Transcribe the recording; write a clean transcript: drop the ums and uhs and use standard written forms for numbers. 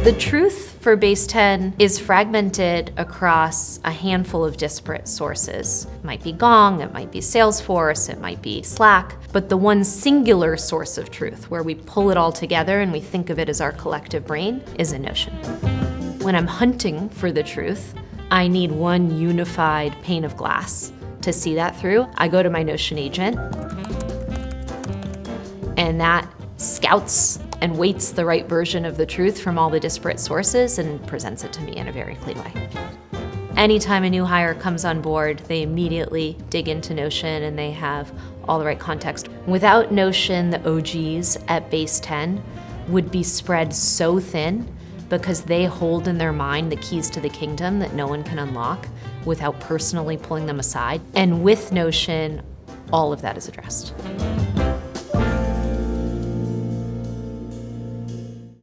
The truth for Base 10 is fragmented across a handful of disparate sources. It might be Gong, it might be Salesforce, it might be Slack, but the one singular source of truth where we pull it all together and we think of it as our collective brain is in Notion. When I'm hunting for the truth, I need one unified pane of glass to see that through. I go to my Notion agent, and that scouts and weights the right version of the truth from all the disparate sources and presents it to me in a very clean way. Anytime a new hire comes on board, they immediately dig into Notion and they have all the right context. Without Notion, the OGs at Base 10 would be spread so thin because they hold in their mind the keys to the kingdom that no one can unlock without personally pulling them aside. And with Notion, all of that is addressed.